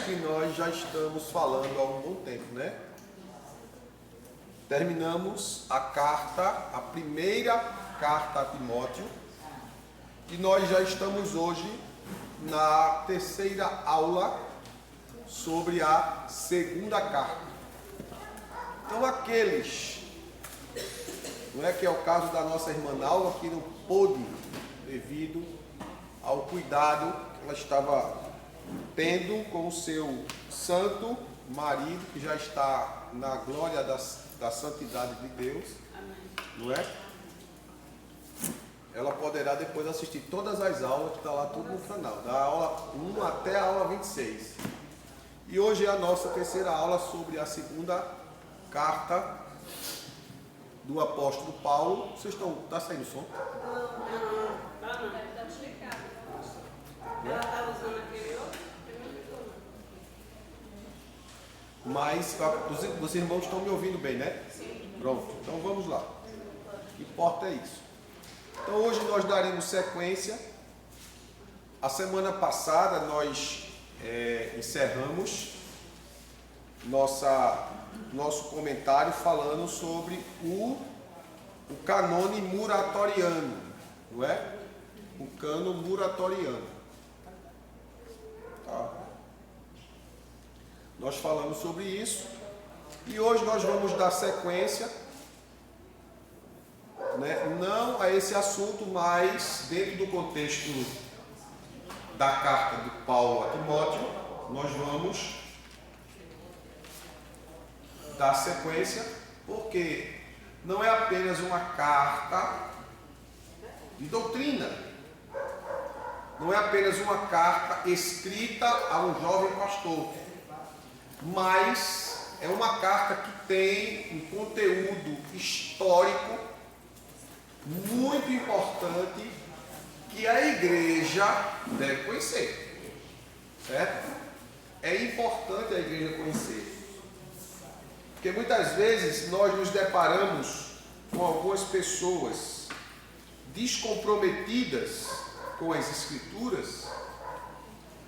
que nós já estamos falando há um bom tempo, né? Terminamos a primeira carta a Timóteo, e nós já estamos hoje na terceira aula sobre a segunda carta. Então aqueles, não é que é o caso da nossa irmã Naula, que não pôde devido ao cuidado que ela estava tendo com o seu santo marido, que já está na glória da santidade de Deus. Amém. Não é? Ela poderá depois assistir todas as aulas, que está lá tudo no canal, da aula 1 até a aula 26. E hoje é a nossa terceira aula sobre a segunda carta do apóstolo Paulo. Vocês estão... Está saindo som? Não. Ela está usando aquele outro? Mas os irmãos estão me ouvindo bem, né? Sim. Pronto, então vamos lá. O que importa é isso. Então hoje nós daremos sequência. A semana passada nós encerramos nosso comentário falando sobre o cânone muratoriano, não é? O cânon muratoriano. Tá. Nós falamos sobre isso e hoje nós vamos dar sequência, né? Não a esse assunto, mas dentro do contexto da carta de Paulo a Timóteo, nós vamos dar sequência, porque não é apenas uma carta de doutrina, não é apenas uma carta escrita a um jovem pastor, mas é uma carta que tem um conteúdo histórico muito importante que a igreja deve conhecer, certo? É importante a igreja conhecer, porque muitas vezes nós nos deparamos com algumas pessoas descomprometidas com as escrituras,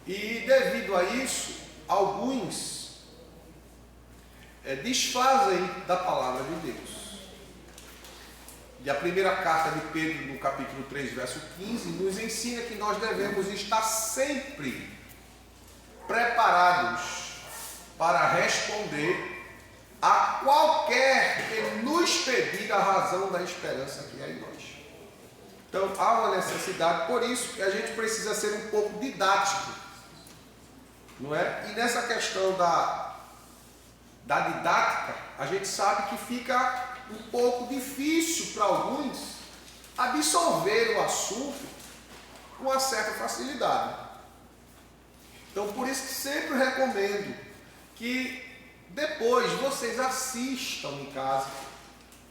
e devido a isso, alguns desfazem da palavra de Deus. E a primeira carta de Pedro, no capítulo 3, verso 15, nos ensina que nós devemos estar sempre preparados para responder a qualquer que nos pedir a razão da esperança que há em nós. Então há uma necessidade, por isso que a gente precisa ser um pouco didático, não é? E nessa questão da didática, a gente sabe que fica um pouco difícil para alguns absorver o assunto com uma certa facilidade. Então por isso que sempre recomendo que depois vocês assistam em casa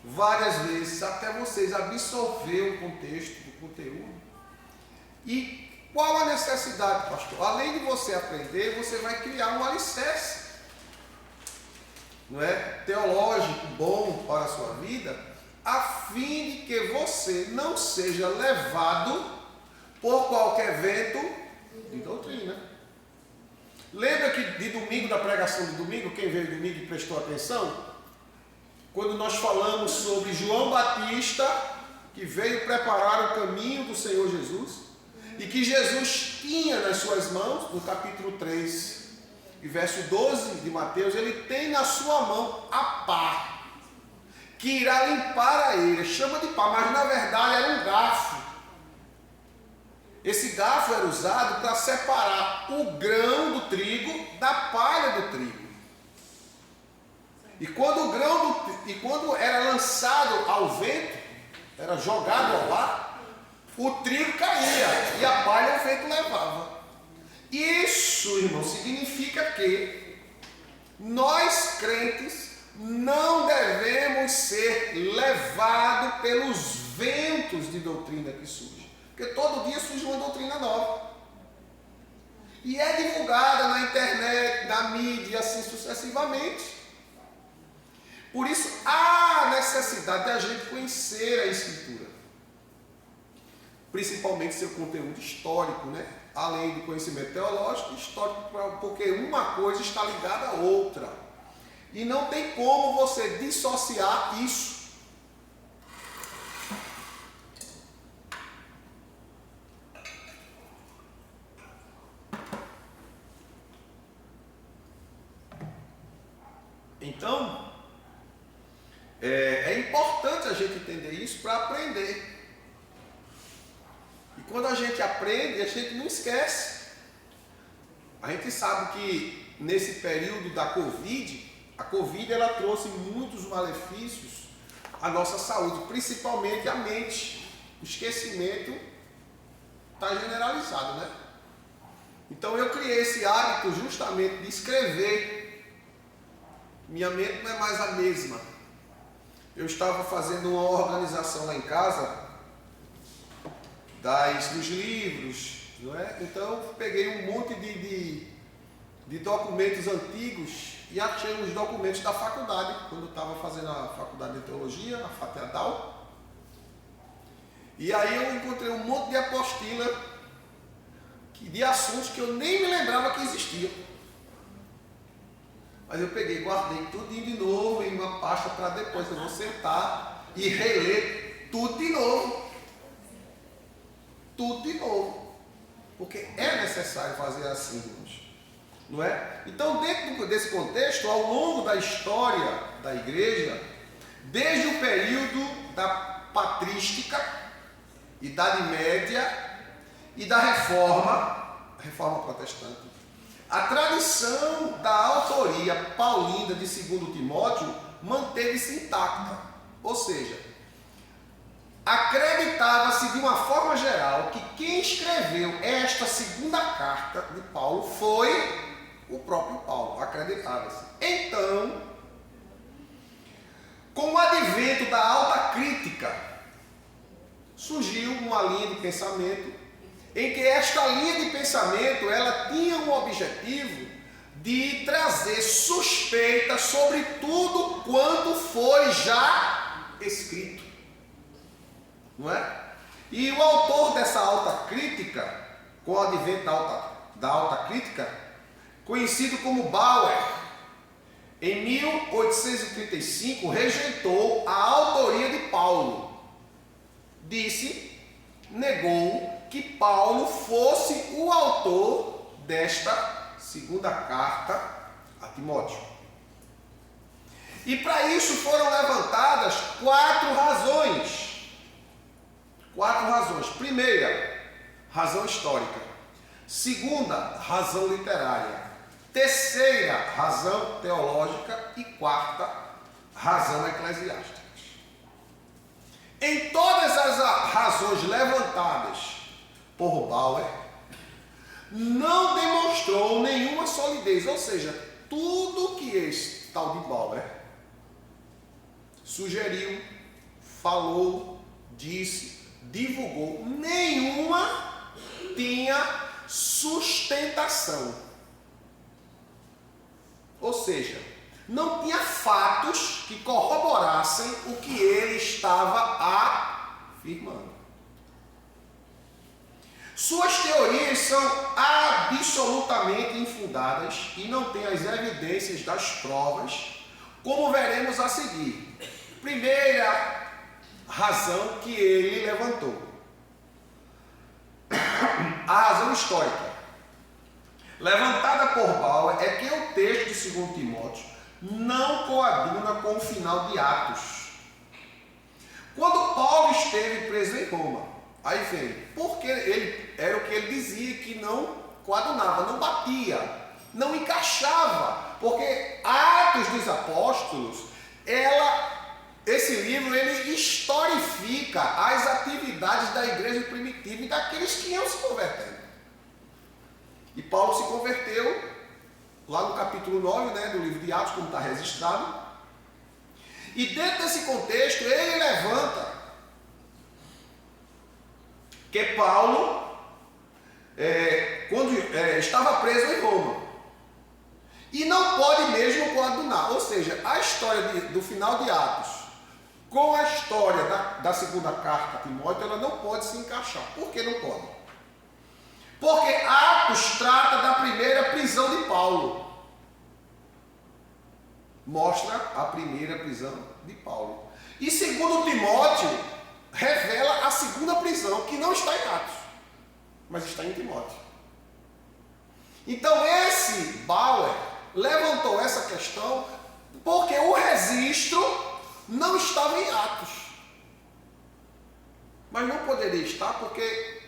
várias vezes, até vocês absorver o contexto do conteúdo. E qual a necessidade, pastor? Além de você aprender, você vai criar um alicerce, não é? Teológico bom para a sua vida, a fim de que você não seja levado por qualquer vento de doutrina. Lembra que de domingo, da pregação de domingo, quem veio domingo e prestou atenção? Quando nós falamos sobre João Batista, que veio preparar o caminho do Senhor Jesus, e que Jesus tinha nas suas mãos, no capítulo 3, e verso 12 de Mateus, ele tem na sua mão a pá, que irá limpar a eira. Chama de pá, mas na verdade era um garfo. Esse garfo era usado para separar o grão do trigo da palha do trigo. E quando era lançado ao vento, era jogado ao ar, o trigo caía e a palha o vento levava. Isso, irmão, significa que nós crentes não devemos ser levados pelos ventos de doutrina que surgem, porque todo dia surge uma doutrina nova e é divulgada na internet, na mídia e assim sucessivamente. Por isso há necessidade de a gente conhecer a Escritura. principalmente seu conteúdo histórico, né? Além do conhecimento teológico e histórico, porque uma coisa está ligada à outra. E não tem como você dissociar isso. Então, é importante a gente entender isso para aprender. E quando a gente aprende, a gente não esquece. A gente sabe que nesse período da Covid, a Covid ela trouxe muitos malefícios à nossa saúde, principalmente à mente. O esquecimento está generalizado, né? Então eu criei esse hábito justamente de escrever. Minha mente não é mais a mesma. Eu estava fazendo uma organização lá em casa dos livros, não é? Então eu peguei um monte de documentos antigos e achei os documentos da faculdade, quando eu estava fazendo a faculdade de teologia, a FATEADAL. E aí eu encontrei um monte de apostila de assuntos que eu nem me lembrava que existiam. Mas eu peguei, guardei tudo de novo em uma pasta para depois eu vou sentar e reler tudo de novo. Tudo de novo. Porque é necessário fazer assim, irmãos. Não é? Então, dentro desse contexto, ao longo da história da igreja, desde o período da patrística, Idade Média e da Reforma Protestante, a tradição da autoria paulina de 2 Timóteo manteve-se intacta. Ou seja, acreditava-se de uma forma geral que quem escreveu esta segunda carta de Paulo foi o próprio Paulo. Acreditava-se. Então, com o advento da alta crítica, surgiu uma linha de pensamento em que esta linha de pensamento ela tinha um objetivo de trazer suspeita sobre tudo quanto foi já escrito. Não é? E o autor dessa alta crítica, com o advento da alta crítica, conhecido como Bauer, em 1835 rejeitou a autoria de Paulo. Negou que Paulo fosse o autor desta segunda carta a Timóteo. E para isso foram levantadas 4 razões. 4 razões. Primeira, razão histórica. Segunda, razão literária. Terceira, razão teológica. E quarta, razão eclesiástica. Em todas as razões levantadas por Bauer, não demonstrou nenhuma solidez. Ou seja, tudo que esse tal de Bauer sugeriu, falou, disse, divulgou, nenhuma tinha sustentação. Ou seja, não tinha fatos que corroborassem o que ele estava afirmando. Suas teorias são absolutamente infundadas e não têm as evidências das provas, como veremos a seguir. Primeira razão que ele levantou: a razão histórica, levantada por Bauer, é que o texto de 2 Timóteo não coaduna com o final de Atos. Quando Paulo esteve preso em Roma, aí vem, porque ele era o que ele dizia, que não coadunava, não batia, não encaixava, porque Atos dos Apóstolos, esse livro ele historifica as atividades da igreja primitiva e daqueles que iam se convertendo. E Paulo se converteu lá no capítulo 9, né, do livro de Atos, como está registrado. E dentro desse contexto, ele levanta que Paulo, quando estava preso em Roma, e não pode mesmo coadunar. Ou seja, a história do final de Atos com a história da segunda carta a Timóteo, ela não pode se encaixar. Por que não pode? Porque Atos trata da primeira prisão de Paulo. Mostra a primeira prisão de Paulo. E segundo Timóteo, revela a segunda prisão, que não está em Atos, mas está em Timóteo. Então esse Bauer levantou essa questão porque o registro não estava em Atos. Mas não poderia estar porque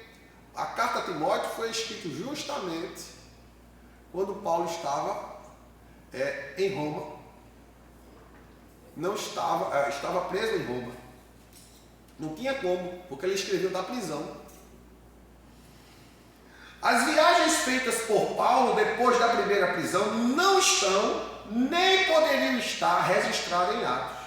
a carta a Timóteo foi escrita justamente quando Paulo estava em Roma. Não estava preso em Roma. Não tinha como, porque ele escreveu da prisão. As viagens feitas por Paulo depois da primeira prisão não estão, nem poderiam estar registradas em Atos,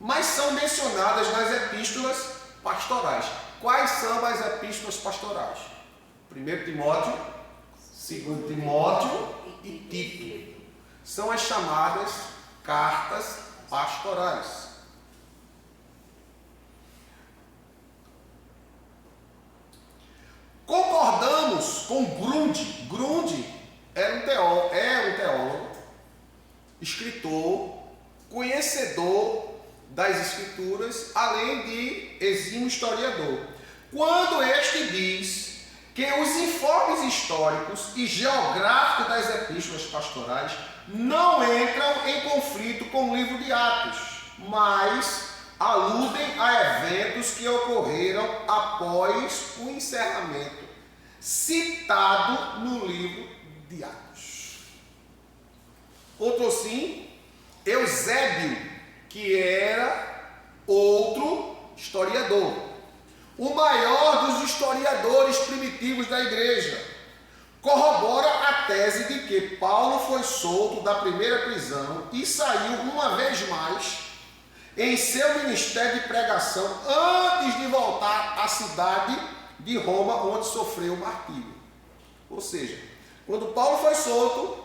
mas são mencionadas nas epístolas pastorais. Quais são as epístolas pastorais? 1 Timóteo, 2 Timóteo e Tito. São as chamadas cartas pastorais. Concordamos com Grundy. Grundy é um teólogo, escritor, conhecedor das escrituras, além de exímio historiador, quando este diz que os informes históricos e geográficos das epístolas pastorais não entram em conflito com o livro de Atos, mas aludem a eventos que ocorreram após o encerramento citado no livro de Atos. Outro sim, Eusébio, que era outro historiador, o maior dos historiadores primitivos da igreja, corrobora a tese de que Paulo foi solto da primeira prisão e saiu uma vez mais em seu ministério de pregação antes de voltar à cidade de Roma, onde sofreu o martírio. Ou seja, quando Paulo foi solto,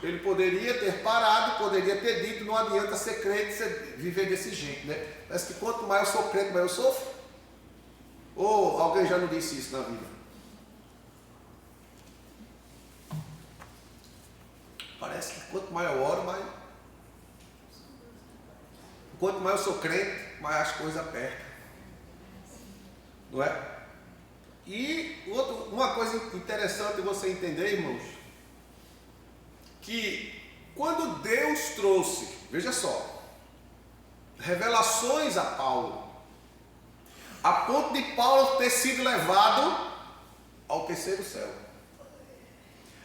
ele poderia ter parado, poderia ter dito: não adianta ser crente, viver desse jeito, né? Parece que quanto mais eu sou crente, mais eu sofro. Ou alguém já não disse isso na vida? Parece que quanto mais eu oro, quanto mais eu sou crente, mais as coisas apertam. Não é? E uma coisa interessante você entender, irmãos, que quando Deus trouxe, veja só, revelações a Paulo, a ponto de Paulo ter sido levado ao terceiro céu.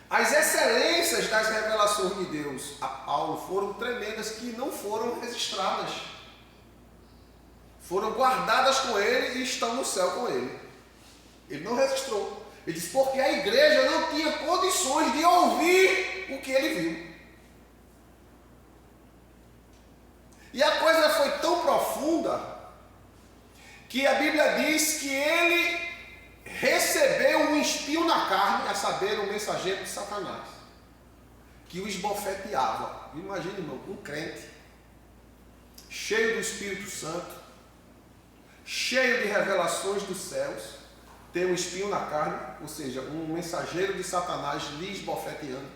As excelências das revelações de Deus a Paulo foram tremendas, que não foram registradas. Foram guardadas com ele e estão no céu com ele. Ele não registrou. Ele disse porque a igreja não tinha condições de ouvir o que ele viu. E a coisa foi tão profunda que a Bíblia diz que ele recebeu um espinho na carne, a saber, um mensageiro de Satanás, que o esbofeteava. Imagina, irmão, um crente, cheio do Espírito Santo, cheio de revelações dos céus, tem um espinho na carne, ou seja, um mensageiro de Satanás lhe esbofeteando.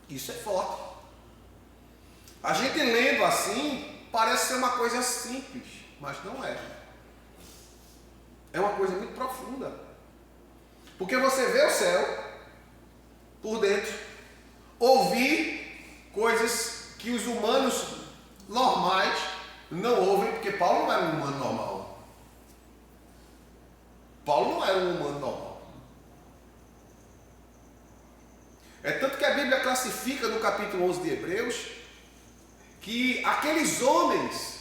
Isso é forte. A gente lendo assim, parece ser uma coisa simples, mas não é. É uma coisa muito profunda. Porque você vê o céu por dentro, ouvir coisas que os humanos normais não ouvem, porque Paulo não era um humano normal. Paulo não era um humano normal. É tanto que a Bíblia classifica no capítulo 11 de Hebreus que aqueles homens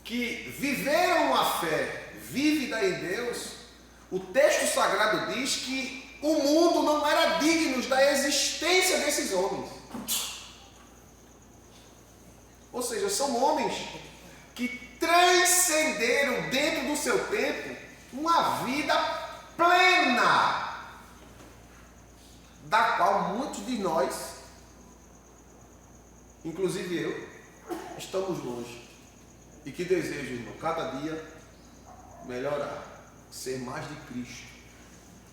que viveram a fé vívida em Deus, o texto sagrado diz que o mundo não era digno da existência desses homens. Ou seja, são homens que transcenderam dentro do seu tempo uma vida plena, da qual muitos de nós, inclusive eu, estamos longe. E que desejo, irmão, cada dia melhorar, ser mais de Cristo,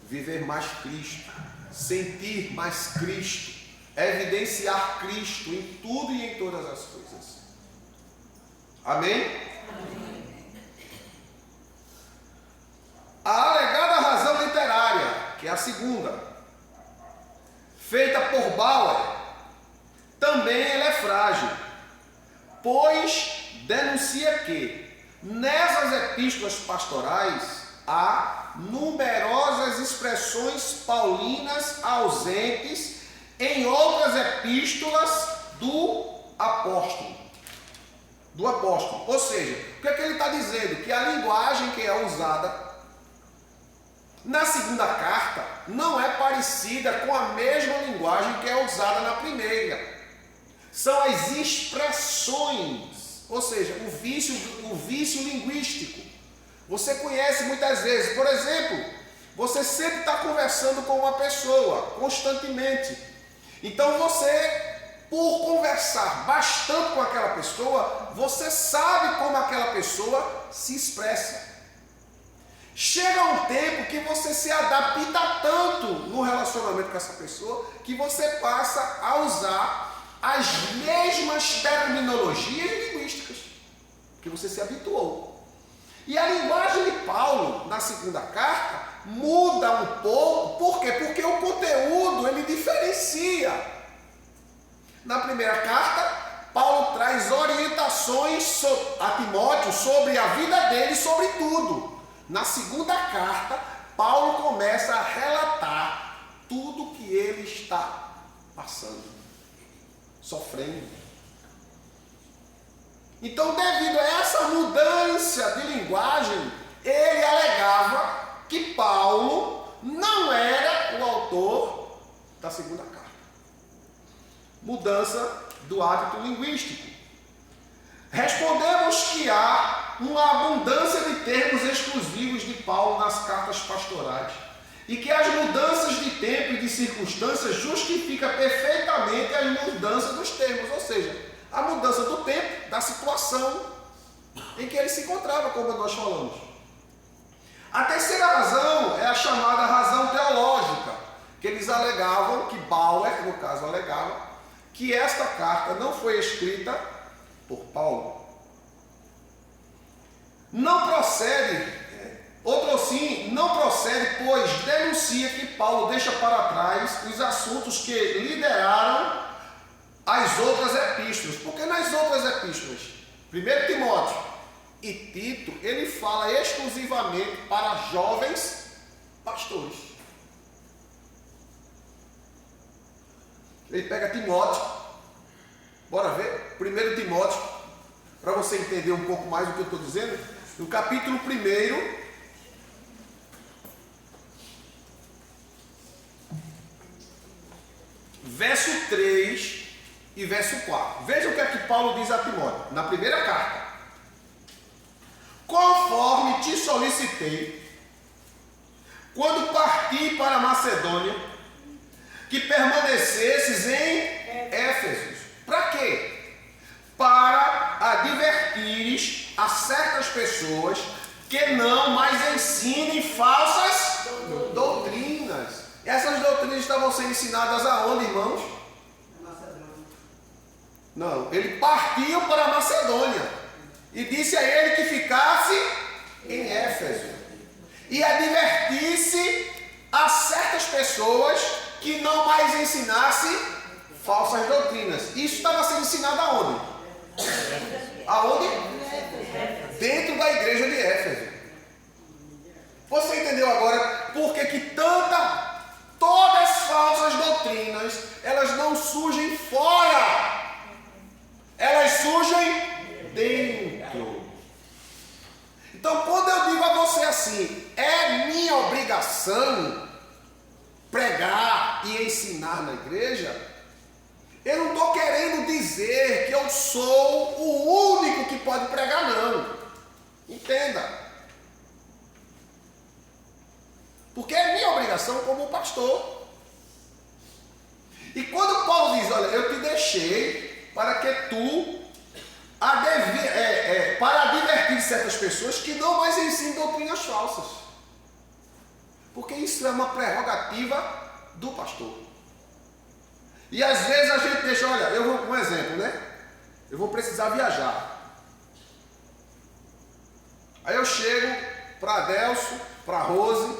viver mais Cristo, sentir mais Cristo, evidenciar Cristo em tudo e em todas as coisas. Amém? Amém. A alegada razão literária, que é a segunda, feita por Bauer, também ela é frágil, pois denuncia que nessas epístolas pastorais há numerosas expressões paulinas ausentes em outras epístolas do apóstolo. Ou seja, o que é que ele está dizendo? Que a linguagem que é usada na segunda carta não é parecida com a mesma linguagem que é usada na primeira. São as expressões, ou seja, o vício linguístico. Você conhece muitas vezes, por exemplo, você sempre está conversando com uma pessoa, constantemente. Então você, por conversar bastante com aquela pessoa, você sabe como aquela pessoa se expressa. Chega um tempo que você se adapta tanto no relacionamento com essa pessoa, que você passa a usar as mesmas terminologias linguísticas, que você se habituou. E a linguagem de Paulo, na segunda carta, muda um pouco. Por quê? Porque o conteúdo, ele diferencia. Na primeira carta, Paulo traz orientações a Timóteo sobre a vida dele e sobre tudo. Na segunda carta, Paulo começa a relatar tudo que ele está passando, sofrendo. Então, devido a essa mudança de linguagem, ele alegava que Paulo não era o autor da segunda carta. Mudança do hábito linguístico. Respondemos que há uma abundância de termos exclusivos de Paulo nas cartas pastorais e que as mudanças de tempo e de circunstâncias justificam perfeitamente as mudanças dos termos, ou seja, a mudança do tempo, da situação em que ele se encontrava, como nós falamos. A terceira razão é a chamada razão teológica, que eles alegavam, que Bauer, no caso, alegava, que esta carta não foi escrita por Paulo. Não procede, não procede, pois denuncia que Paulo deixa para trás os assuntos que lideraram as outras epístolas. Porque nas outras epístolas, 1 Timóteo e Tito, ele fala exclusivamente para jovens pastores. Ele pega Timóteo, bora ver, 1 Timóteo, para você entender um pouco mais do que eu estou dizendo, no capítulo 1, verso 3 e verso 4. Veja o que é que Paulo diz a Timóteo, na primeira carta. Conforme te solicitei, quando parti para a Macedônia, que permanecesses em Éfeso. Para quê? Para advertires a certas pessoas que não mais ensinem falsas doutrinas. Essas doutrinas estavam sendo ensinadas aonde, irmãos? Não, ele partiu para a Macedônia e disse a ele que ficasse em Éfeso e advertisse a certas pessoas que não mais ensinasse falsas doutrinas. Isso estava sendo ensinado aonde? Aonde? Dentro da igreja de Éfeso. Você entendeu agora por que todas as falsas doutrinas, elas não surgem fora, elas surgem dentro. Então, quando eu digo a você assim, é minha obrigação pregar e ensinar na igreja, eu não estou querendo dizer que eu sou o único que pode pregar, não. Entenda. Porque é minha obrigação como pastor. E quando Paulo diz, olha, eu te deixei para que tu para advertir certas pessoas que não mais ensinam doutrinas falsas. Porque isso é uma prerrogativa do pastor. E às vezes a gente deixa, olha, eu vou, um exemplo, né? Eu vou precisar viajar. Aí eu chego para Adelso, para Rose,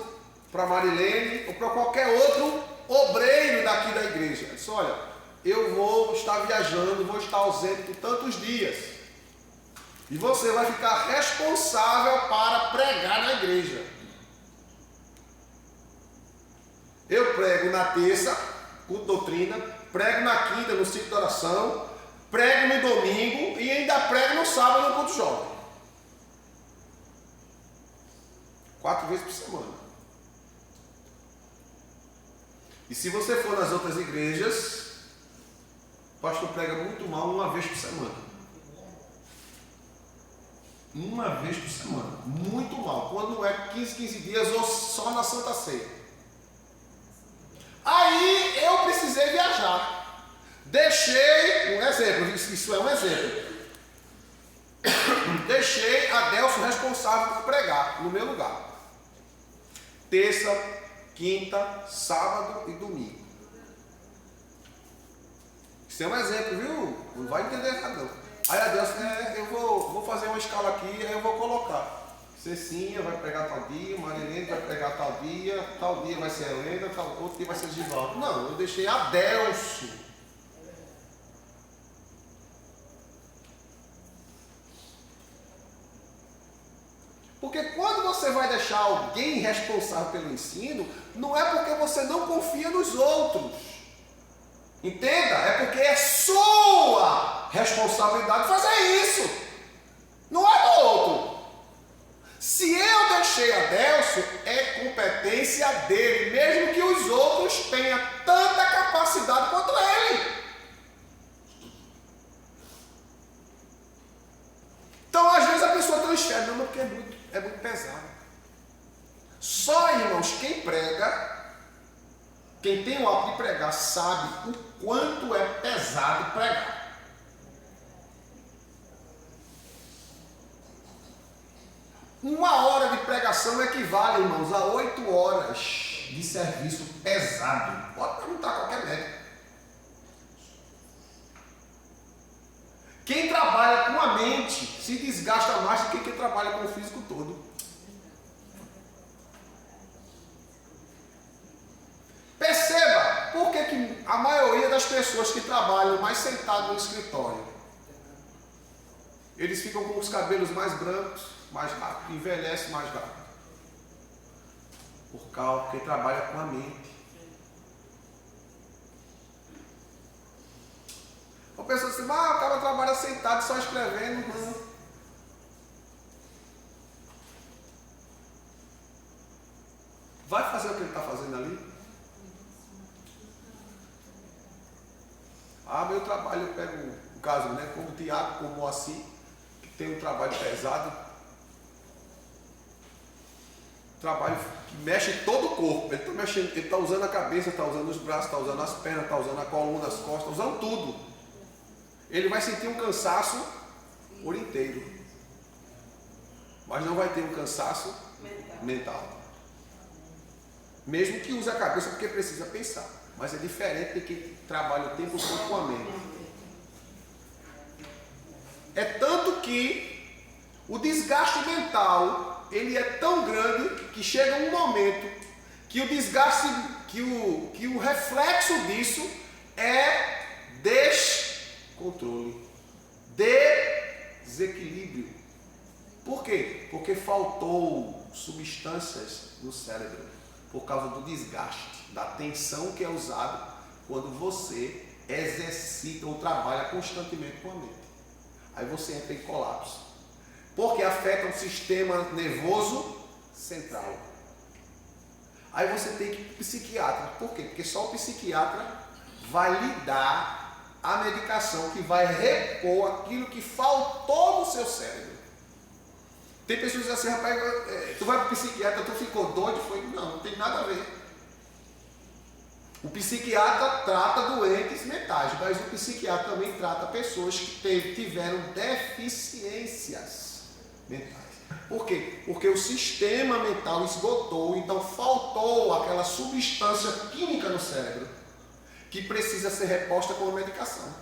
para Marilene ou para qualquer outro obreiro daqui da igreja. Eu disse, olha, eu vou estar viajando, vou estar ausente por tantos dias. E você vai ficar responsável para pregar na igreja. Eu prego na terça, culto doutrina, prego na quinta, no ciclo de oração, prego no domingo e ainda prego no sábado no culto jovem. 4 vezes por semana. E se você for nas outras igrejas, o pastor prega muito mal 1 vez por semana. 1 vez por semana. Muito mal. Quando é 15 dias ou só na Santa Ceia. Aí eu precisei viajar. Deixei, um exemplo, isso é um exemplo. Deixei Adelso responsável por pregar no meu lugar. Terça, quinta, sábado e domingo. Isso é um exemplo, viu? Não vai entender errado não. Aí Adelso, eu vou fazer uma escala aqui, aí eu vou colocar. Cecinha vai pregar tal dia, Marilene vai pregar tal dia vai ser Helena, outro dia vai ser Givaldo. Não, eu deixei Adelso. Porque quando você vai deixar alguém responsável pelo ensino, não é porque você não confia nos outros. Entenda? É porque é sua responsabilidade fazer isso. Não é do outro. Se eu deixei Adelso, é competência dele, mesmo que os outros tenham tanta capacidade quanto ele. Então, às vezes a pessoa transfere, não, porque é muito pesado. Só, irmãos, quem prega, quem tem o hábito de pregar, sabe o quanto é pesado pregar. Uma hora de pregação equivale, irmãos, a 8 horas de serviço pesado. Pode perguntar a qualquer médico. Quem trabalha com a mente se desgasta mais do que quem trabalha com o físico todo. Perceba por que a maioria das pessoas que trabalham mais sentado no escritório, eles ficam com os cabelos mais brancos, mais rápido, envelhece mais rápido. Por causa que trabalha com a mente. A pessoa assim, o cara trabalha sentado só escrevendo. Não. Vai fazer o que ele está fazendo ali? Meu trabalho, eu pego o caso, né, como o Tiago, como o Moacir, que tem um trabalho pesado. Trabalho que mexe todo o corpo. Ele está mexendo, ele está usando a cabeça, está usando os braços, está usando as pernas, está usando a coluna, as costas, está usando tudo. Ele vai sentir um cansaço por inteiro. Mas não vai ter um cansaço mental. Mesmo que use a cabeça porque precisa pensar. Mas é diferente de quem trabalha o tempo todo com a mente. É tanto que o desgaste mental, ele é tão grande que chega um momento que o desgaste, que o reflexo disso é descontrole, desequilíbrio. Por quê? Porque faltou substâncias no cérebro, por causa do desgaste, da tensão que é usada quando você exercita ou trabalha constantemente com a mente. Aí você entra em colapso, porque afeta o sistema nervoso central. Aí você tem que ir para o psiquiatra. Por quê? Porque só o psiquiatra vai lhe dar a medicação que vai repor aquilo que faltou no seu cérebro. Tem pessoas que dizem assim, rapaz, tu vai para o psiquiatra, tu ficou doido? Foi, não tem nada a ver. O psiquiatra trata doentes mentais, mas o psiquiatra também trata pessoas que tiveram deficiências mentais. Por quê? Porque o sistema mental esgotou, então faltou aquela substância química no cérebro que precisa ser reposta com a medicação.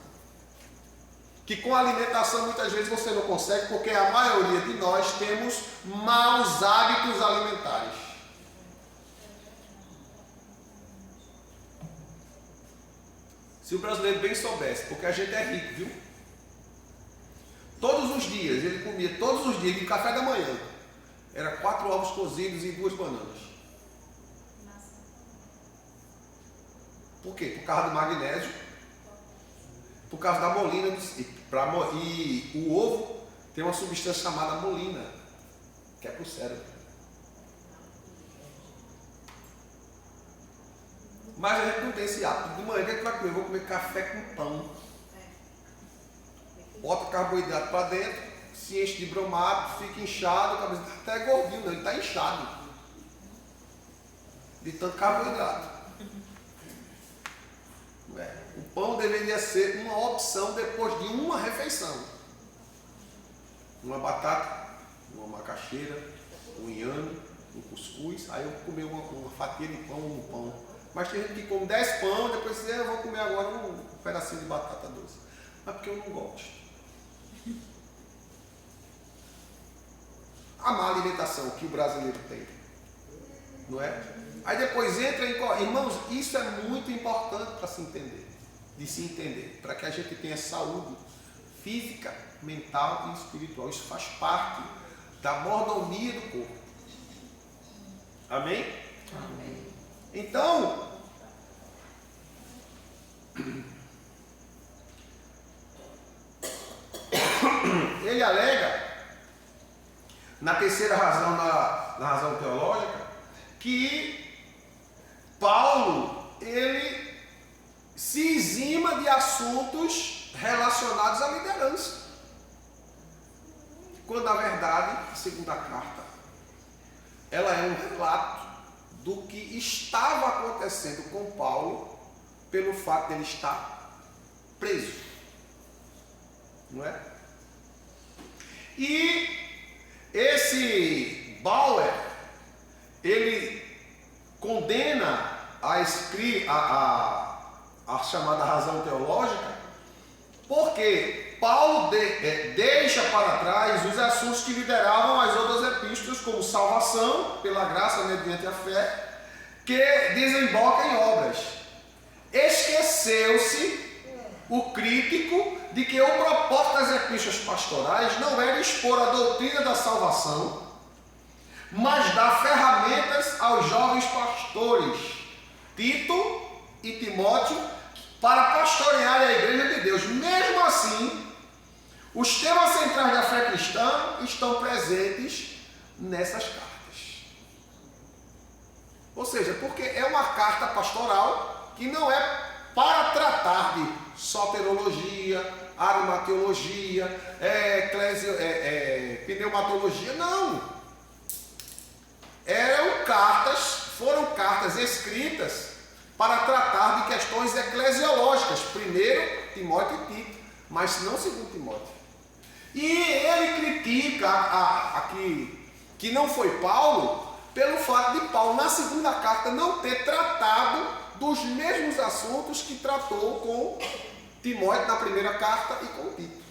Que com a alimentação muitas vezes você não consegue, porque a maioria de nós temos maus hábitos alimentares. Se o brasileiro bem soubesse, porque a gente é rico, viu? Todos os dias, ele comia todos os dias, no café da manhã, era 4 ovos cozidos e 2 bananas. Por quê? Por causa do magnésio, por causa da molina, e o ovo tem uma substância chamada molina, que é para o cérebro. Mas a gente não tem esse hábito. De manhã, o que a gente vai comer? Eu vou comer café com pão. Bota carboidrato para dentro, se enche de bromato, fica inchado, a cabeça está até gordinho, não, ele está inchado. De tanto carboidrato. O pão deveria ser uma opção depois de uma refeição. Uma batata, uma macaxeira, um inhame, um cuscuz, aí eu vou comer uma fatia de pão, um pão. Mas tem gente que come 10 pão, depois diz, eu vou comer agora um pedacinho de batata doce. Mas porque eu não gosto. A má alimentação que o brasileiro tem. Não é? Aí depois entra em... Irmãos, isso é muito importante para se entender. De se entender. Para que a gente tenha saúde física, mental e espiritual. Isso faz parte da mordomia do corpo. Amém? Amém. Então, ele alega, na terceira razão, na razão teológica, que Paulo, ele se exima de assuntos relacionados à liderança. Quando, na verdade, a segunda carta, ela é um relato do que estava acontecendo com Paulo pelo fato de ele estar preso. Não é? E esse Bauer, ele condena a chamada razão teológica, porque Paulo deixa para trás os assuntos que lideravam as outras epístolas, como salvação pela graça mediante a fé, que desemboca em obras. Esqueceu-se o crítico de que o propósito das epístolas pastorais não era expor a doutrina da salvação, mas dar ferramentas aos jovens pastores, Tito e Timóteo, para pastorear a igreja de Deus. Mesmo assim, os temas centrais da fé cristã estão presentes nessas cartas. Ou seja, porque é uma carta pastoral que não é para tratar de soterologia, aromateologia, pneumatologia, não. Foram cartas escritas para tratar de questões eclesiológicas, primeiro Timóteo e Tito, mas não segundo Timóteo. E ele critica aqui que não foi Paulo, pelo fato de Paulo, na segunda carta, não ter tratado dos mesmos assuntos que tratou com Timóteo na primeira carta e com Tito.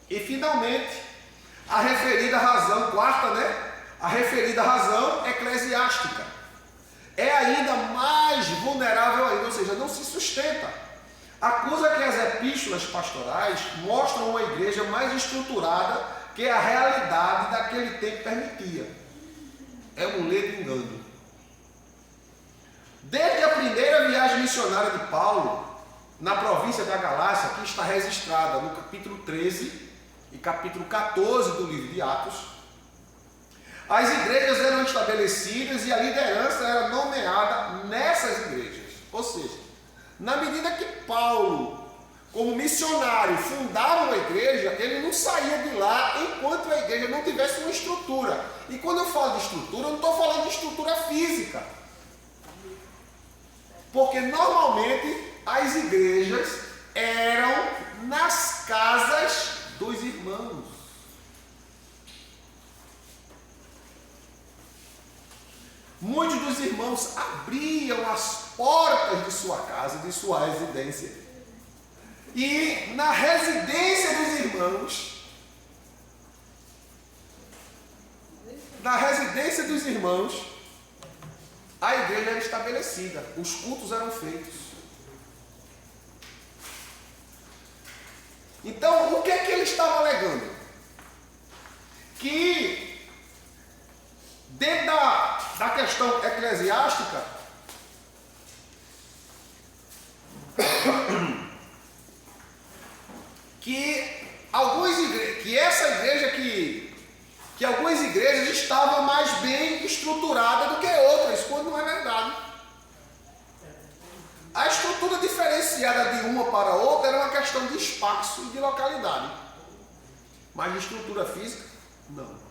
E finalmente, a referida razão, quarta, a referida razão eclesiástica é ainda mais vulnerável ainda, ou seja, não se sustenta. Acusa que as epístolas pastorais mostram uma igreja mais estruturada que a realidade daquele tempo permitia. É um ledo engano. Desde a primeira viagem missionária de Paulo, na província da Galácia, que está registrada no capítulo 13 e capítulo 14 do livro de Atos, as igrejas eram estabelecidas e a liderança era nomeada nessas igrejas. Ou seja, na medida que Paulo, como missionário, fundava uma igreja, ele não saía de lá enquanto a igreja não tivesse uma estrutura. E quando eu falo de estrutura, eu não estou falando de estrutura física. Porque normalmente as igrejas eram nas casas dos irmãos. Muitos dos irmãos abriam as portas de sua casa, de sua residência. E na residência dos irmãos, a igreja era estabelecida, os cultos eram feitos. Então, o que é que ele estava alegando? Que dentro da questão eclesiástica, que algumas igrejas estavam mais bem estruturadas do que outras, quando não é verdade. A estrutura diferenciada de uma para outra era uma questão de espaço e de localidade. Mas de estrutura física, não.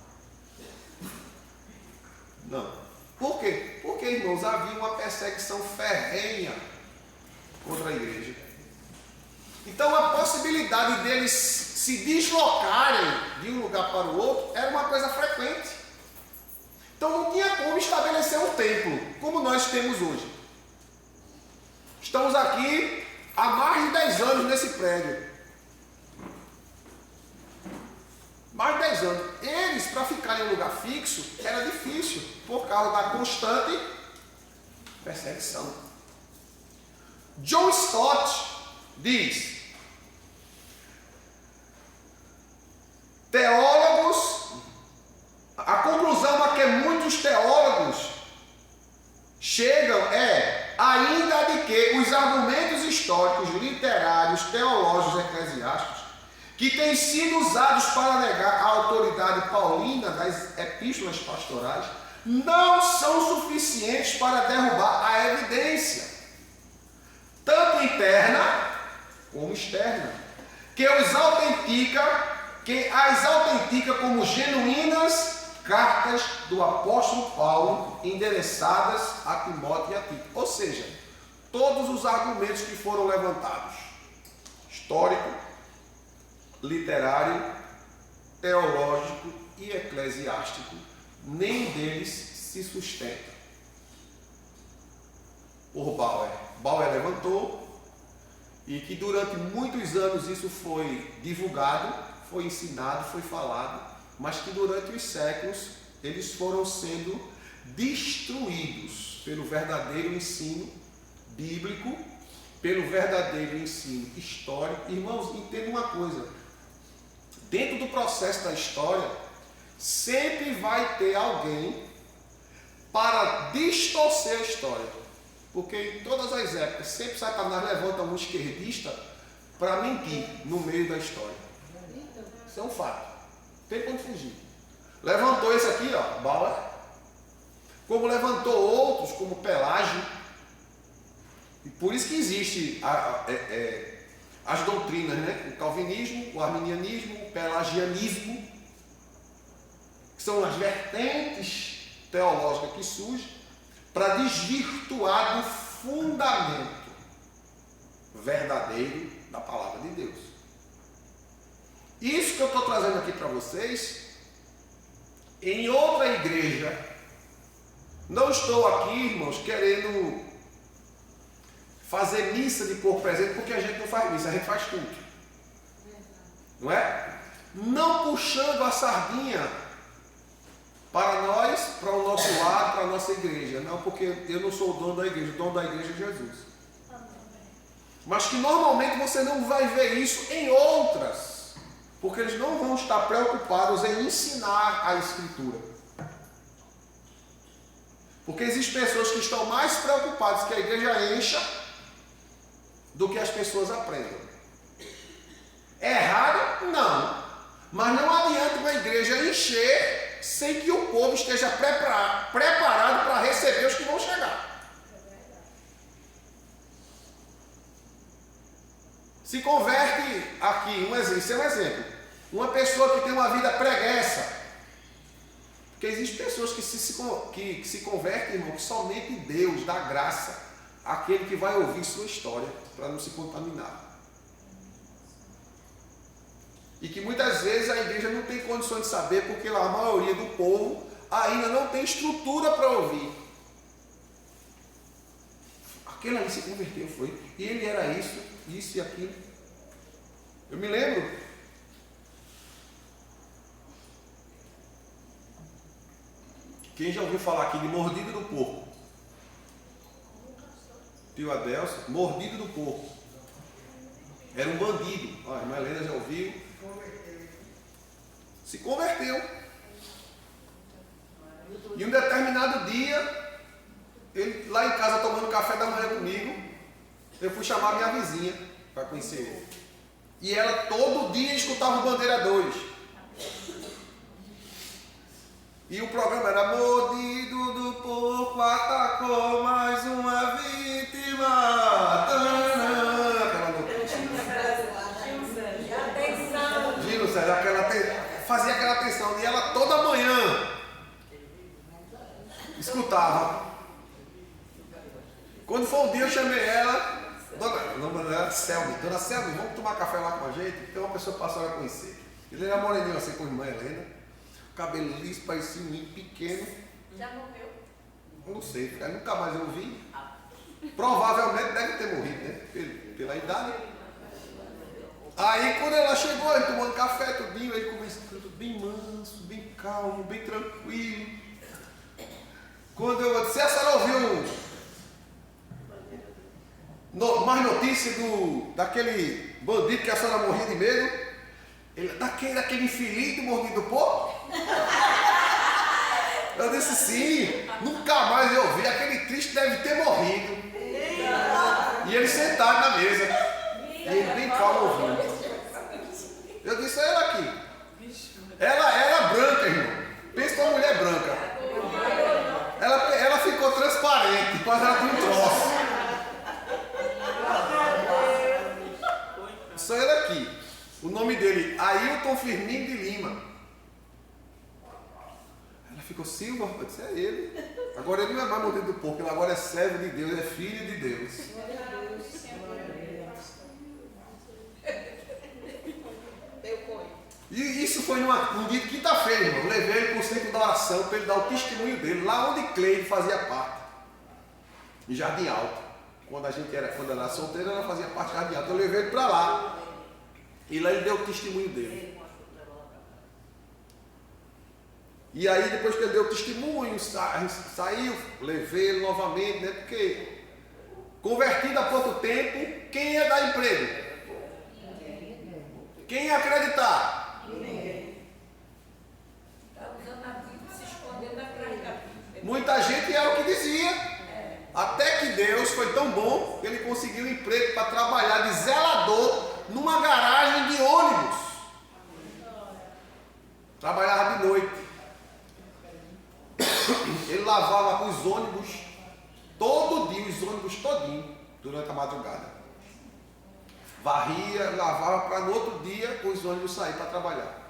Não. Por quê? Porque, irmãos, havia uma perseguição ferrenha contra a igreja. Então a possibilidade deles se deslocarem de um lugar para o outro era uma coisa frequente. Então não tinha como estabelecer um templo, como nós temos hoje. Estamos aqui há mais de 10 anos nesse prédio. Mais de 10 anos. Eles, para ficarem em um lugar fixo, era difícil, por causa da constante perseguição. John Stott diz: teólogos, a conclusão a que muitos teólogos chegam é ainda de que os argumentos históricos, literários, teológicos, eclesiásticos, que têm sido usados para negar a autoridade paulina das epístolas pastorais, não são suficientes para derrubar a evidência, tanto interna como externa, que as autentica como genuínas cartas do apóstolo Paulo endereçadas a Timóteo e a Tito. Ou seja, todos os argumentos que foram levantados, histórico, literário, teológico e eclesiástico, nenhum deles se sustenta. Por Bauer. Bauer levantou, e que durante muitos anos isso foi divulgado, foi ensinado, foi falado, mas que durante os séculos eles foram sendo destruídos pelo verdadeiro ensino bíblico, pelo verdadeiro ensino histórico. Irmãos, entendam uma coisa: dentro do processo da história, sempre vai ter alguém para distorcer a história. Porque em todas as épocas, sempre Satanás levanta um esquerdista para mentir no meio da história. Isso é um fato. Não tem como fugir. Levantou esse aqui, ó, Bauer. Como levantou outros, como Pelágio. E por isso que existe as doutrinas, né? O calvinismo, o arminianismo, o pelagianismo, que são as vertentes teológicas que surgem para desvirtuar do fundamento verdadeiro da palavra de Deus. Isso que eu estou trazendo aqui para vocês, em outra igreja, não estou aqui, irmãos, querendo fazer missa de corpo presente, porque a gente não faz missa, a gente faz culto. Não é? Não puxando a sardinha para nós, para o nosso lado, para a nossa igreja. Não, porque eu não sou o dono da igreja, o dono da igreja é Jesus. Mas que normalmente você não vai ver isso em outras, porque eles não vão estar preocupados em ensinar a Escritura. Porque existem pessoas que estão mais preocupadas que a igreja encha do que as pessoas aprendam. É errado? Não. Mas não adianta uma igreja encher sem que o povo esteja preparado para receber os que vão chegar. Se converte aqui, isso é um exemplo. Uma pessoa que tem uma vida preguiça. Porque existem pessoas que se convertem, irmão, que somente Deus dá graça aquele que vai ouvir sua história para não se contaminar. E que muitas vezes a igreja não tem condições de saber, porque a maioria do povo ainda não tem estrutura para ouvir. Aquele ali se converteu, foi. E ele era isso e aquilo. Eu me lembro. Quem já ouviu falar aqui de mordido do porco? Tio Adelson, mordido do porco. Era um bandido. A irmã Helena já ouviu. Se converteu. E um determinado dia, ele lá em casa tomando café da manhã comigo, eu fui chamar minha vizinha para conhecer ele. E ela todo dia escutava o Bandeira 2. E o programa era mordido do porco, atacou mais uma vítima. Aquela notícia. Gino Sérgio, fazia aquela atenção. E ela toda manhã escutava. Quando foi um dia eu chamei ela, dona Selmi, vamos tomar café lá com a gente? Então uma pessoa passou a conhecer. Ele era moreninho assim com a irmã Helena, cabelo liso, parecia um menino pequeno. Já morreu? Não sei, eu nunca mais eu vi. Provavelmente deve ter morrido, né? Pela idade. Aí quando ela chegou, ele tomando café, tudinho, ele conversando bem manso, bem calmo, bem tranquilo. Quando eu disse, a senhora ouviu mais notícia daquele bandido que a senhora morria de medo? Ele, daquele infeliz do mordido do porco? Eu disse, sim, nunca mais eu vi, aquele triste deve ter morrido. E ele sentado na mesa, e ele bem calmo ouvindo. Eu disse a ela aqui, ela era branca, irmão, pensa uma mulher branca. Ela ficou transparente, quase ela tinha um troço. Só ele aqui. O nome dele, Ailton Firmino de Lima. Ela ficou, Silva, eu disse, é ele. Agora ele não é mais mordido do porco, ele agora é servo de Deus, é filho de Deus. E isso foi num dia de quinta-feira, irmão. Eu levei ele para o centro da oração para ele dar o testemunho dele, lá onde Cleide fazia parte. Em Jardim Alto. Quando ela era solteira, ela fazia parte de Jardim Alto. Eu levei ele para lá. E lá ele deu o testemunho dele. E aí, depois que ele deu o testemunho, saiu, levei ele novamente, né? Porque convertido há pouco tempo, quem ia dar emprego? Quem ia acreditar? Muita gente era o que dizia. Até que Deus foi tão bom que ele conseguiu um emprego para trabalhar de zelador numa garagem de ônibus. Trabalhava de noite. Ele lavava os ônibus todo dia, os ônibus todinho, durante a madrugada. Varria, lavava para no outro dia os ônibus sair para trabalhar.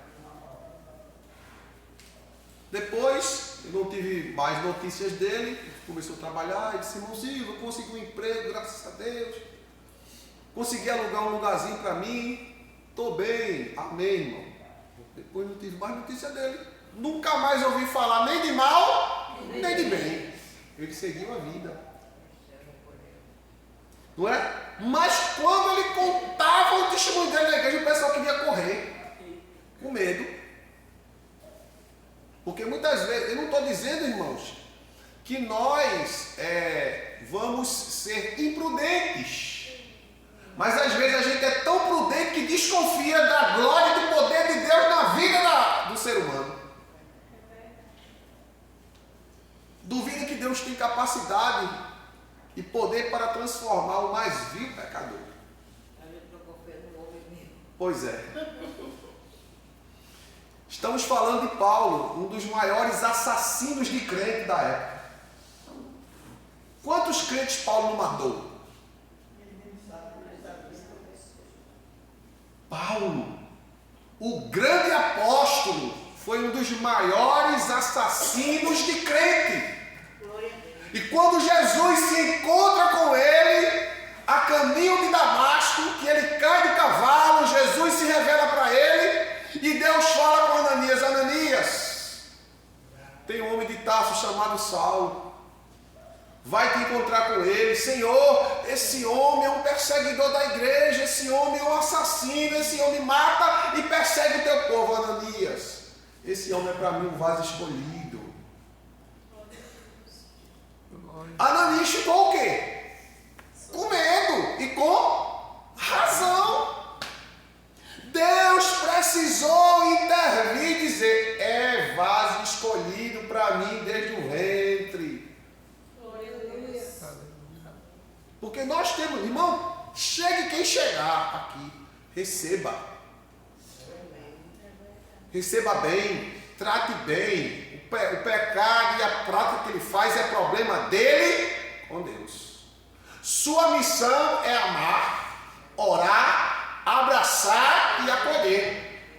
Depois, eu não tive mais notícias dele, começou a trabalhar e disse, irmãozinho, eu consegui um emprego, graças a Deus. Consegui alugar um lugarzinho para mim, estou bem, amém, irmão. Depois não tive mais notícia dele. Nunca mais ouvi falar nem de mal, nem de bem. Ele seguiu a vida. Não é? Mas quando ele contava o testemunho dele na igreja, o pessoal queria correr, com medo. Porque muitas vezes, eu não estou dizendo, irmãos, que nós vamos ser imprudentes. Mas às vezes a gente é tão prudente que desconfia da glória e do poder de Deus na vida do ser humano. Duvida que Deus tem capacidade e poder para transformar o mais vil pecador. Pois é. Estamos falando de Paulo, um dos maiores assassinos de crente da época. Quantos crentes Paulo não matou? Paulo, o grande apóstolo, foi um dos maiores assassinos de crente. E quando Jesus se encontra com ele, a caminho de Damasco, que ele cai do cavalo, Jesus se revela para ele e Deus fala para Ananias: Ananias, tem um homem de Tarso chamado Saulo, vai te encontrar com ele. Senhor, esse homem é um perseguidor da igreja, esse homem é um assassino, esse homem mata e persegue o teu povo. Ananias, esse homem é para mim um vaso escolhido. Ananias ficou o quê? Com medo e com razão. Deus precisou intervir e dizer: é vaso escolhido para mim desde o ventre. Porque nós temos, irmão, chegue quem chegar aqui, receba. Receba bem, trate bem. O pecado e a prática que ele faz é problema dele com Deus. Sua missão é amar, orar, abraçar e acolher.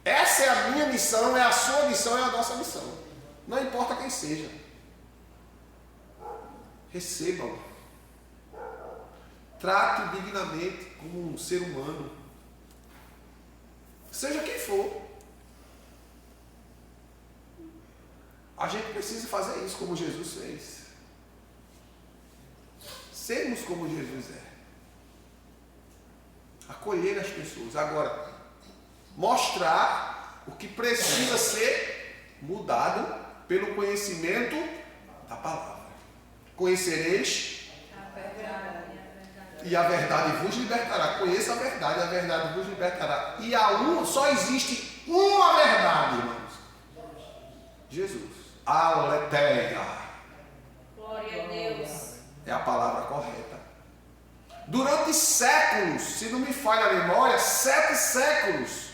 Essa é a minha missão, é a sua missão, é a nossa missão. Não importa quem seja. Recebam. Trate dignamente como um ser humano. Seja quem for. A gente precisa fazer isso como Jesus fez. Sermos como Jesus é. Acolher as pessoas. Agora, mostrar o que precisa ser mudado pelo conhecimento da palavra. Conhecereis e a verdade vos libertará. Conheça a verdade vos libertará. E só existe uma verdade, irmãos. Jesus. Aletheia. Glória a Deus. É a palavra correta. Durante séculos, se não me falha a memória, 7 séculos,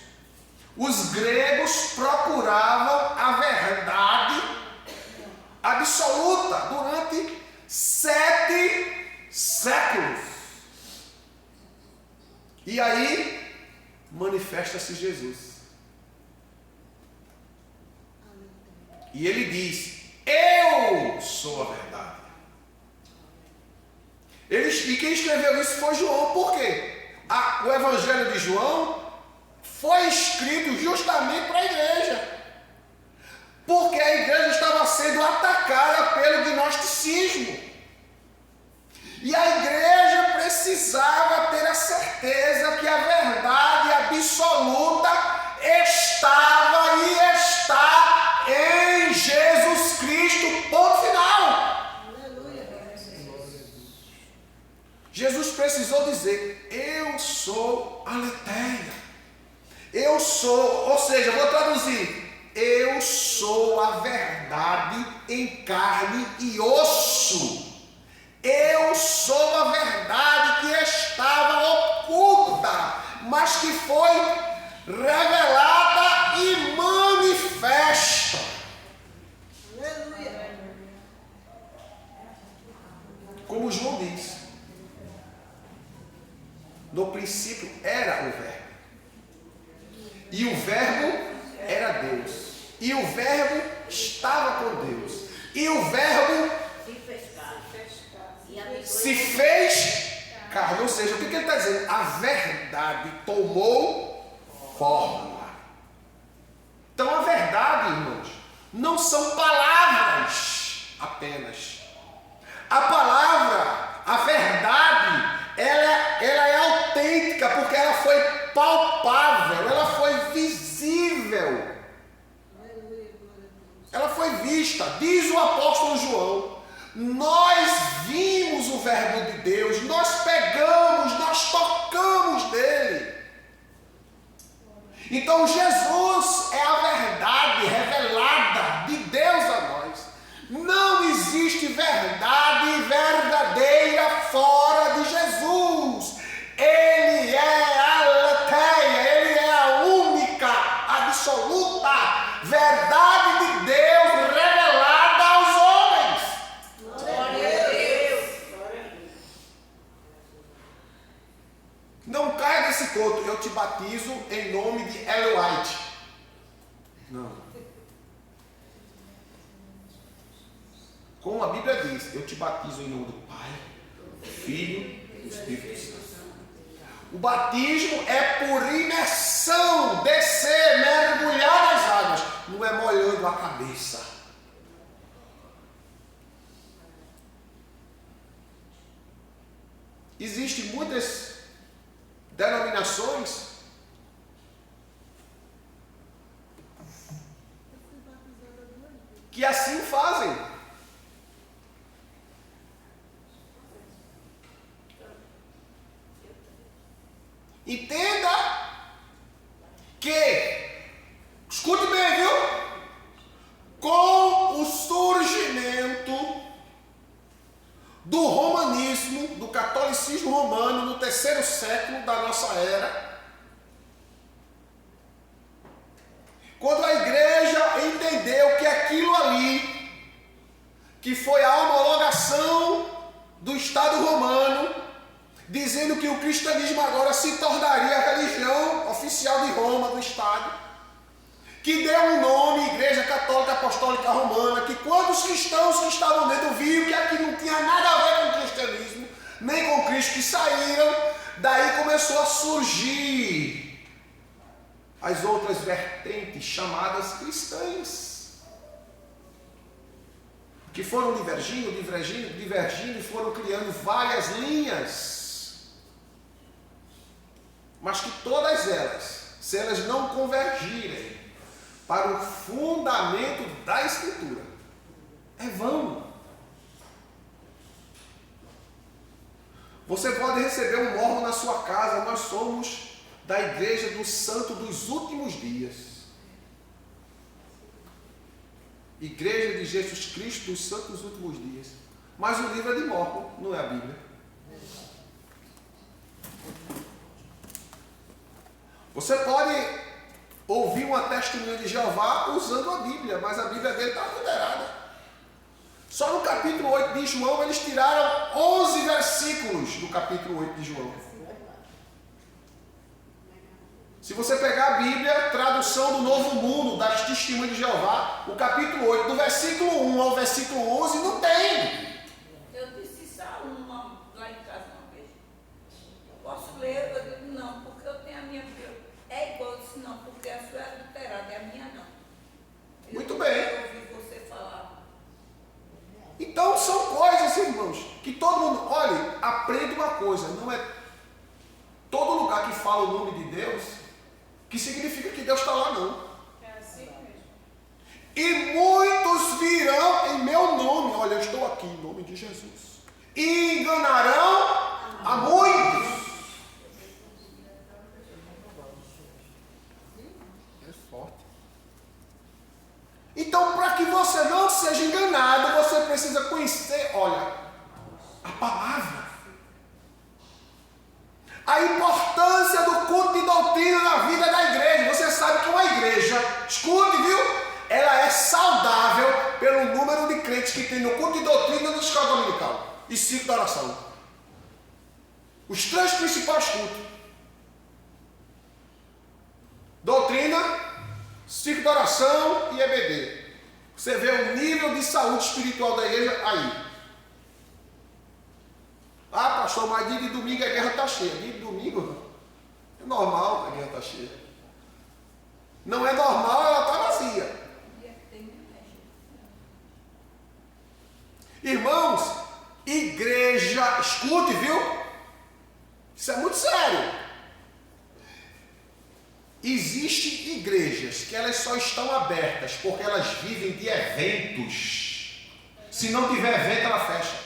os gregos procuravam a verdade absoluta. Durante 7 séculos. E aí, manifesta-se Jesus. E ele diz: eu sou a verdade. E quem escreveu isso foi João. Por quê? O Evangelho de João foi escrito justamente para a igreja. Porque a igreja estava sendo atacada pelo gnosticismo. E a igreja precisava ter a certeza que a verdade absoluta estava e está em Jesus Cristo, ponto final. Jesus precisou dizer: eu sou aletheia. Eu sou, ou seja, vou traduzir: eu sou a verdade em carne e osso. Eu sou a verdade que estava oculta, mas que foi revelada e manifesta. Aleluia. Como João diz, no princípio era o Verbo, e o Verbo era Deus, e o Verbo estava com Deus, e o Verbo se fez carne. Ou seja, o que ele está dizendo? A verdade tomou forma. Então a verdade, irmãos, não são palavras apenas. A palavra, a verdade, ela é autêntica, porque ela foi palpável, ela foi visível, ela foi vista. Diz o apóstolo João: nós vimos o Verbo de Deus, nós pegamos, nós tocamos dele. Então Jesus é a verdade revelada de Deus a nós. Não existe verdade verdadeira fora de Jesus. Ele é a aletheia, ele é a única, absoluta verdade de Deus revelada aos homens. Glória a Deus. Não caia nesse conto: eu te batizo em nome de Ellen White. Não. Com diz: eu te batizo em nome do Pai, do Filho e do Espírito Santo. O batismo é por imersão, descer, mergulhar nas águas, não é molhando a cabeça. Existem muitas denominações que assim fazem. Entenda que, escute bem, viu? Com o surgimento do romanismo, do catolicismo romano no 3º século da nossa era, quando a igreja entendeu que aquilo ali, que foi a homologação do Estado romano, dizendo que o cristianismo agora se tornaria a religião oficial de Roma, do Estado, que deu um nome, Igreja Católica Apostólica Romana, que quando os cristãos que estavam dentro viram que aqui não tinha nada a ver com o cristianismo, nem com Cristo, que saíram, daí começou a surgir as outras vertentes chamadas cristãs, que foram divergindo e foram criando várias linhas, mas que todas elas, se elas não convergirem para o fundamento da Escritura, é vão. Você pode receber um morro na sua casa. Nós somos da Igreja do Santo dos Últimos Dias, Igreja de Jesus Cristo dos Santos dos Últimos Dias, mas o livro é de Mórmon, não é a Bíblia. Você pode ouvir uma testemunha de Jeová usando a Bíblia, mas a Bíblia dele está adulterada. Só no capítulo 8 de João eles tiraram 11 versículos do capítulo 8 de João. Se você pegar a Bíblia, tradução do Novo Mundo, das Testemunhas de Jeová, o capítulo 8, do versículo 1 ao versículo 11, não tem. Eu disse isso a uma lá em casa uma vez. Eu posso ler? Eu digo, não, porque eu tenho a minha Bíblia. É igual, eu disse, não, porque a sua é adulterada, é a minha não. Muito bem. Eu ouvi você falar. Então são coisas, irmãos, que todo mundo, olhe, aprenda uma coisa, não é todo lugar que fala o nome de Deus que significa que Deus está lá, não. É assim mesmo. E muitos virão em meu nome, olha, eu estou aqui em nome de Jesus, e enganarão a muitos. É forte. Então, para que você não seja enganado, você precisa conhecer, olha, a palavra. A importância do culto de doutrina na vida da igreja. Você sabe que uma igreja, escute, viu? Ela é saudável pelo número de crentes que tem no culto de doutrina e no escola dominical e ciclo da oração. Os 3 principais cultos: doutrina, ciclo da oração e EBD. Você vê o nível de saúde espiritual da igreja aí. Ah, pastor, mas dia de domingo a guerra está cheia. Dia de domingo é normal, a guerra está cheia. Não é normal, ela está vazia. Irmãos, igreja, escute, viu? Isso é muito sério. Existem igrejas que elas só estão abertas porque elas vivem de eventos. Se não tiver evento, ela fecha.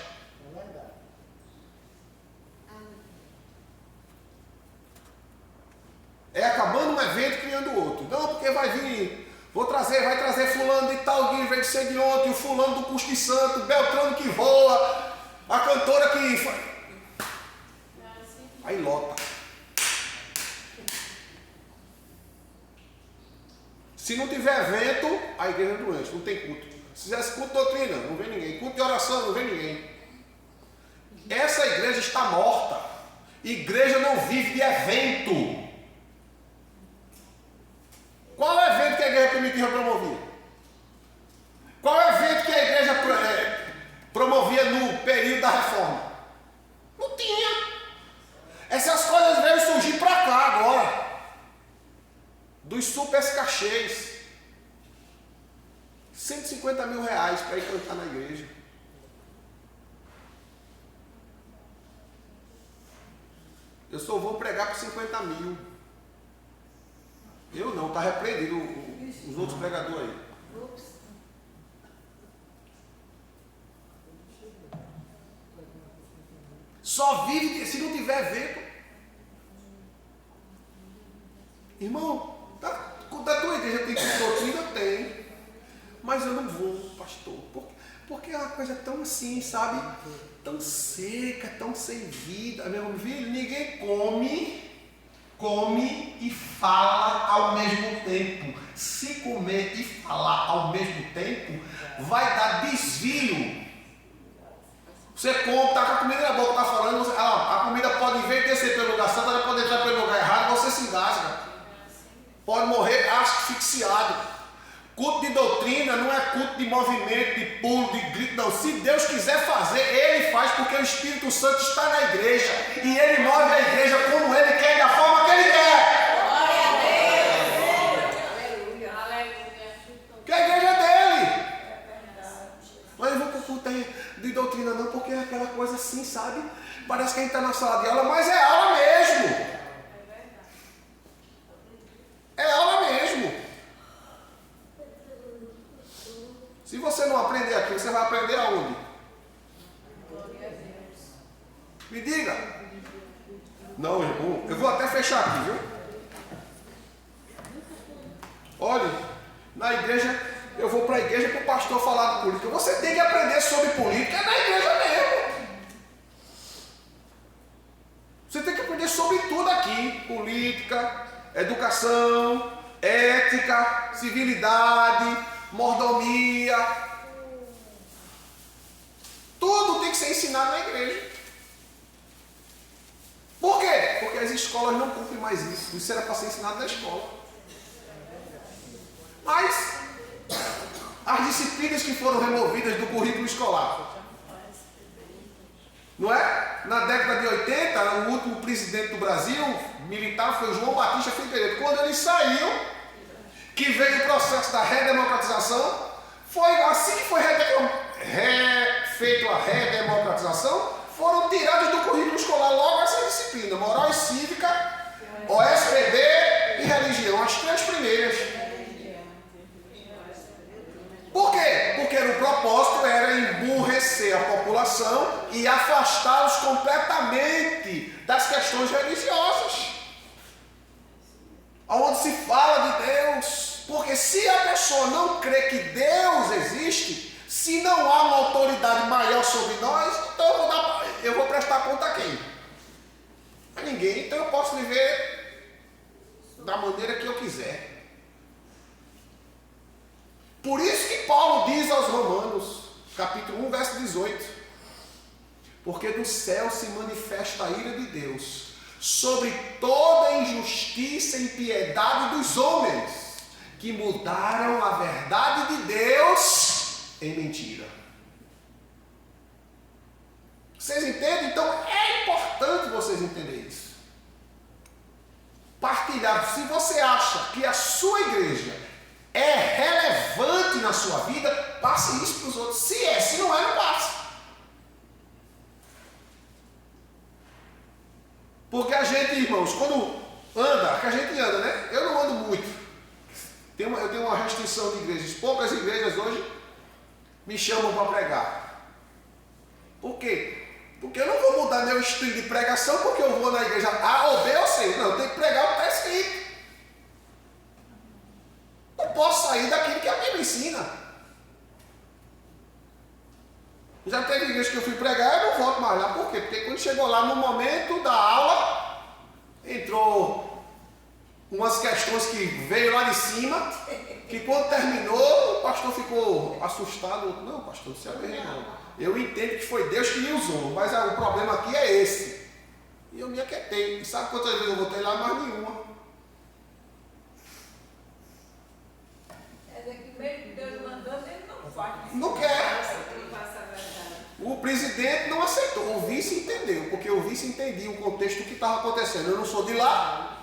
É acabando um evento, criando outro. Não, porque vai vir, vai trazer fulano de tal, que veio de ser de ontem, o fulano do Custo Santo, Beltrano que voa, a cantora que... Aí lota. Se não tiver evento, a igreja é doente, não tem culto. Se fizesse culto de doutrina, não vem ninguém. Culto de oração, não vem ninguém. Essa igreja está morta. Igreja não vive de evento. Qual é o evento que a igreja primitiva promovia? Qual é o evento que a igreja promovia promovia no período da reforma? Não tinha. Essas coisas veio surgir para cá agora. Dos super cachês. 150 mil reais para ir cantar na igreja. Eu só vou pregar por 50 mil. Eu não, está repreendido os outros pregadores aí. Só vive se não tiver evento. Irmão, da tua igreja tem doutrina? Tem. Mas eu não vou, pastor. Porque é uma coisa tão assim, sabe? Tão seca, tão sem vida. Meu filho, ninguém come e fala ao mesmo tempo. Se comer e falar ao mesmo tempo, vai dar desvio. Você come, tá com a comida na boca, tá falando, a comida pode vir e descer pelo lugar certo, ela pode entrar pelo lugar errado, você se engasga. Pode morrer asfixiado. Culto de doutrina não é culto de movimento, de pulo, de grito, não. Se Deus quiser fazer, Ele faz, porque o Espírito Santo está na igreja. E Ele move a igreja como Ele quer, da forma que Ele quer. Glória a Deus. Aleluia, aleluia. Que a igreja é dele. Mas eu vou para o culto de doutrina não, porque é aquela coisa assim, sabe? Parece que a gente está na sala de aula, mas é aula mesmo. É aula mesmo. Se você não aprender aqui, você vai aprender aonde? Me diga. Não, irmão, eu vou até fechar aqui, viu? Olha, na igreja, eu vou para a igreja para o pastor falar de política. Você tem que aprender sobre política, é na igreja mesmo. Você tem que aprender sobre tudo aqui. Política, educação, ética, civilidade, mordomia. Tudo tem que ser ensinado na igreja. Por quê? Porque as escolas não cumprem mais isso. Isso era para ser ensinado na escola. Mas as disciplinas que foram removidas do currículo escolar, não é? Na década de 80, o último presidente do Brasil, militar, foi João Batista Figueiredo. Quando ele saiu, que veio o processo da redemocratização, foi assim que foi feita a redemocratização, foram tirados do currículo escolar logo essa disciplina, moral e cívica, OSPD e religião, as três primeiras. Por quê? Porque o propósito era emburrecer a população e afastá-los completamente das questões religiosas. Onde se fala de Deus. Porque se a pessoa não crê que Deus existe, se não há uma autoridade maior sobre nós, então eu vou prestar conta a quem? A ninguém. Então eu posso viver da maneira que eu quiser. Por isso que Paulo diz aos Romanos, capítulo 1, verso 18: porque do céu se manifesta a ira de Deus sobre toda a injustiça e impiedade dos homens, que mudaram a verdade de Deus em mentira. Vocês entendem? Então é importante vocês entenderem isso. Partilhar. Se você acha que a sua igreja é relevante na sua vida, passe isso para os outros. Se não é, não passe. Porque a gente, irmãos, quando anda, que a gente anda, né? Eu não ando muito. Eu tenho uma restrição de igrejas. Poucas igrejas hoje me chamam para pregar. Por quê? Porque eu não vou mudar meu estilo de pregação porque eu vou na igreja A ou B ou C. Não, eu tenho que pregar o que está escrito. Não posso sair daquilo que a Bíblia ensina. Já teve igreja que eu fui pregar e eu não volto mais lá. Por quê? Porque quando chegou lá no momento da aula, entrou umas questões que veio lá de cima, que quando terminou, o pastor ficou assustado. Não, pastor, não se aberrei não. Eu entendo que foi Deus que me usou, mas o problema aqui é esse. E eu me aquietei. E sabe quantas vezes eu voltei lá? Mais nenhuma. Não quer. O presidente não aceitou, o vice entendeu, porque o vice entendia o contexto do que estava acontecendo. Eu não sou de lá.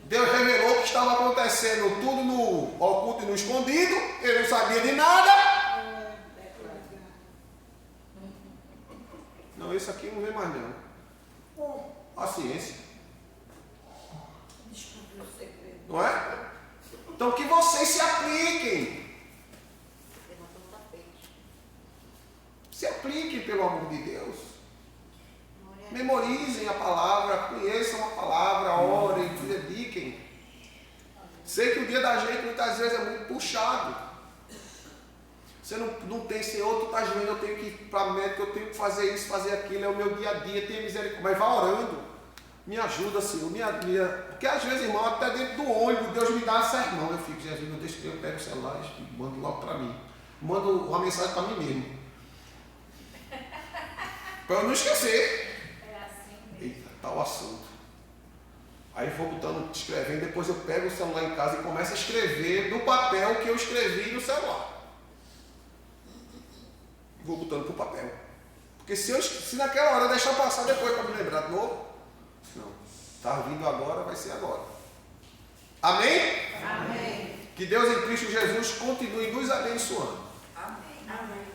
Deus revelou o que estava acontecendo, tudo no oculto e no escondido. Ele não sabia de nada. Não, isso aqui não vem mais não. Paciência. Descobriu o segredo. Não é? Então que vocês se apliquem. Se apliquem pelo amor de Deus. Memorizem a palavra, conheçam a palavra, orem, se dediquem. Sei que o dia da gente muitas vezes é muito puxado. Você não tem, Senhor, tu estás vendo, eu tenho que ir para médico, eu tenho que fazer isso, fazer aquilo, é o meu dia a dia, tenha misericórdia. Mas vá orando. Me ajuda, Senhor, porque às vezes, irmão, até dentro do ônibus, Deus me dá um sermão. Eu fico, Jesus, não deixa que eu pego o celular e mando logo para mim. Mando uma mensagem para mim mesmo. Para eu não esquecer. Eita, tal assunto. Aí vou botando, escrevendo, depois eu pego o celular em casa e começo a escrever no papel que eu escrevi no celular. Vou botando para o papel. Porque se naquela hora eu deixar passar depois para me lembrar de novo, não, está vindo agora, vai ser agora. Amém? Amém. Que Deus em Cristo Jesus continue nos abençoando. Amém. Amém.